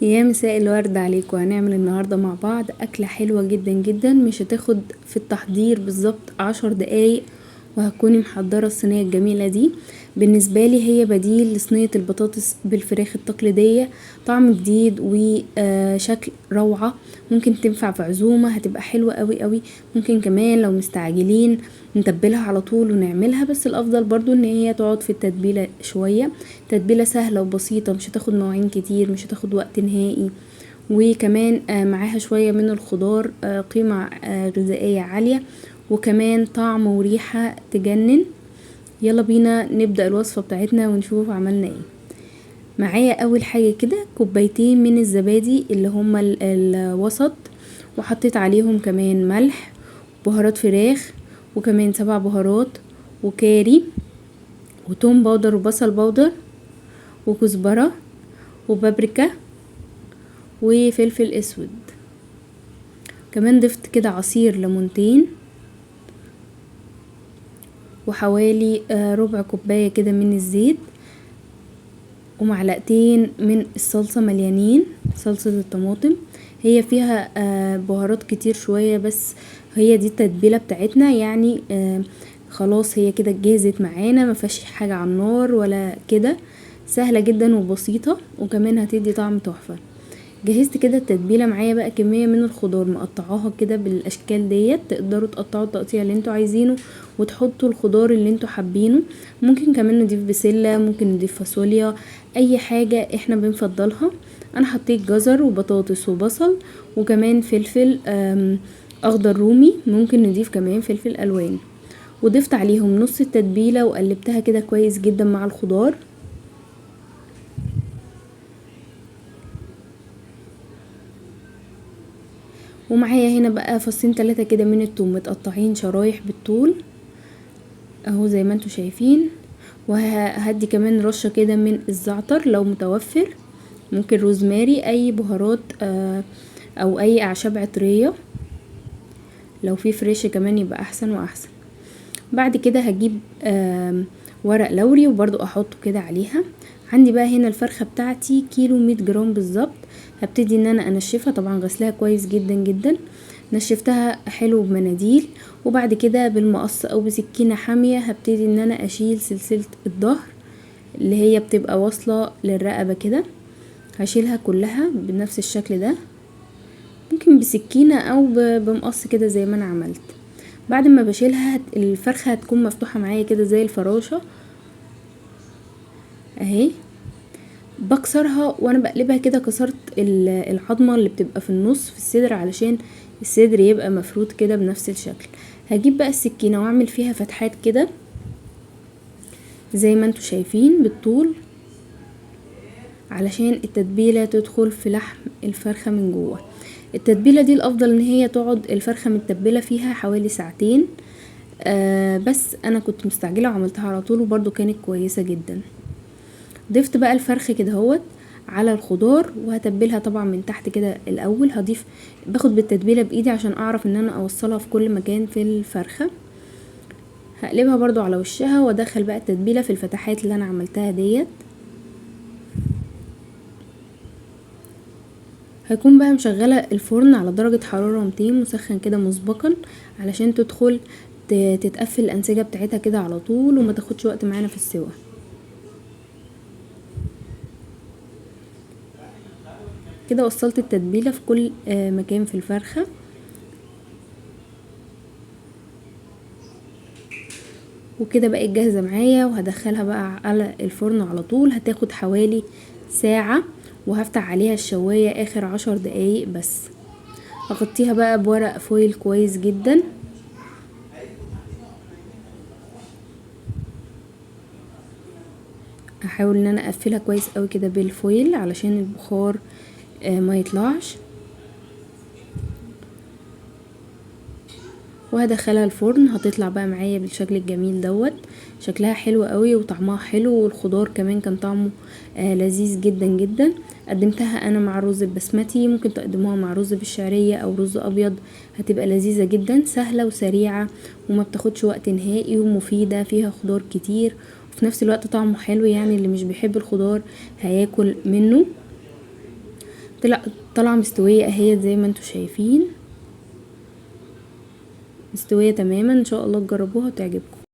يا مساء الورد عليكم. هنعمل النهاردة مع بعض أكلة حلوة جدا جدا، مش هتاخد في التحضير بالظبط 10 دقايق وهتكوني محضرة الصينية الجميلة دي. بالنسبة لي هي بديل لصينية البطاطس بالفراخ التقليدية، طعم جديد وشكل روعة. ممكن تنفع في عزومة، هتبقى حلوة قوي قوي. ممكن كمان لو مستعجلين نتبلها على طول ونعملها، بس الافضل برضو ان هي تقعد في التتبيلة شوية. تتبيلة سهلة وبسيطة، مش هتاخد مواعين كتير، مش هتاخد وقت نهائي. وكمان معاها شوية من الخضار، قيمة غذائية عالية، وكمان طعم وريحة تجنن. يلا بينا نبدأ الوصفة بتاعتنا ونشوف عملنا ايه. معايا اول حاجة كده كوبايتين من الزبادي اللي هما الوسط، وحطيت عليهم كمان ملح، بهارات فراخ، وكمان 7 بهارات، وكاري، وتوم باودر، وبصل باودر، وكزبرة، وبابريكا، وفلفل اسود. كمان ضفت كده عصير ليمونتين، وحوالي ربع كوباية كده من الزيت، ومعلقتين من الصلصة مليانين، صلصة الطماطم. هي فيها بهارات كتير شوية، بس هي دي التتبيلة بتاعتنا يعني. خلاص هي كده جاهزت معانا، ما فيهاش حاجة على النار ولا كده، سهلة جدا وبسيطة، وكمان هتدي طعم تحفة. جهزت كده التتبيله. معايا بقى كميه من الخضار مقطعاها كده بالاشكال ديت، تقدروا تقطعوا التقطيع اللي انتوا عايزينه وتحطوا الخضار اللي انتوا حابينه. ممكن كمان نضيف بسله، ممكن نضيف فاصوليا، اي حاجه احنا بنفضلها. انا حطيت جزر وبطاطس وبصل، وكمان فلفل اخضر رومي، ممكن نضيف كمان فلفل الوان. وضفت عليهم نص التتبيله وقلبتها كده كويس جدا مع الخضار. ومعايا هنا بقى فصين 3 كده من الثوم متقطعين شرايح بالطول اهو زي ما انتوا شايفين. وهدي كمان رشة كده من الزعتر لو متوفر، ممكن روزماري، اي بهارات او اي اعشاب عطرية، لو في فريش كمان يبقى احسن واحسن. بعد كده هجيب ورق لوري وبرضو احطه كده عليها. عندي بقى هنا الفرخة بتاعتي كيلو 100 جرام بالظبط. هبتدي ان انا انشفها، طبعا غسلها كويس جدا جدا، نشفتها حلو بمناديل. وبعد كده بالمقص او بسكينة حامية هبتدي ان انا اشيل سلسلة الظهر اللي هي بتبقى واصلة للرقبة كده، هشيلها كلها بنفس الشكل ده، ممكن بسكينة او بمقص كده زي ما انا عملت. بعد ما بشيلها الفرخة هتكون مفتوحة معايا كده زي الفراشة اهي. بكسرها وانا بقلبها كده، كسرت العظمة اللي بتبقى في النص في الصدر علشان الصدر يبقى مفروض كده بنفس الشكل. هجيب بقى السكينة واعمل فيها فتحات كده زي ما انتوا شايفين بالطول، علشان التتبيلة تدخل في لحم الفرخة من جوه. التتبيلة دي الافضل ان هي تقعد الفرخة متبلة فيها حوالي ساعتين. بس انا كنت مستعجلة وعملتها على طول، وبرضو كانت كويسة جدا. ضفت بقى الفرخ كده هوت على الخضار، وهتبلها طبعا من تحت كده الاول. باخد بالتتبيله بايدي عشان اعرف ان انا اوصلها في كل مكان في الفرخه. هقلبها برضو على وشها وادخل بقى التتبيله في الفتحات اللي انا عملتها ديت. هكون بقى مشغله الفرن على درجه حراره 200 مسخن كده مسبقا، علشان تدخل تتقفل الانسجه بتاعتها كده على طول وما تاخدش وقت معانا في السوا. كده وصلت التتبيله في كل مكان في الفرخه. وكده بقت جاهزه معايا، وهدخلها بقى على الفرن على طول. هتاخد حوالي ساعه، وهفتح عليها الشوايه اخر 10 دقايق بس. هغطيها بقى بورق فويل كويس جدا. هحاول ان انا اقفلها كويس قوي كده بالفويل علشان البخار ما يطلعش. وهدخلها الفرن، هتطلع بقى معايا بالشكل الجميل دوت. شكلها حلو قوي وطعمها حلو، والخضار كمان كان طعمه لذيذ جدا جدا. قدمتها انا مع الرز البسمتي، ممكن تقدموها مع رز بالشعرية او رز ابيض، هتبقى لذيذة جدا، سهلة وسريعة وما بتاخدش وقت نهائي، ومفيدة، فيها خضار كتير، وفي نفس الوقت طعمه حلو، يعني اللي مش بيحب الخضار هياكل منه. طالعه مستويه اهي زي ما انتوا شايفين، مستويه تماما. ان شاء الله تجربوها وتعجبكم.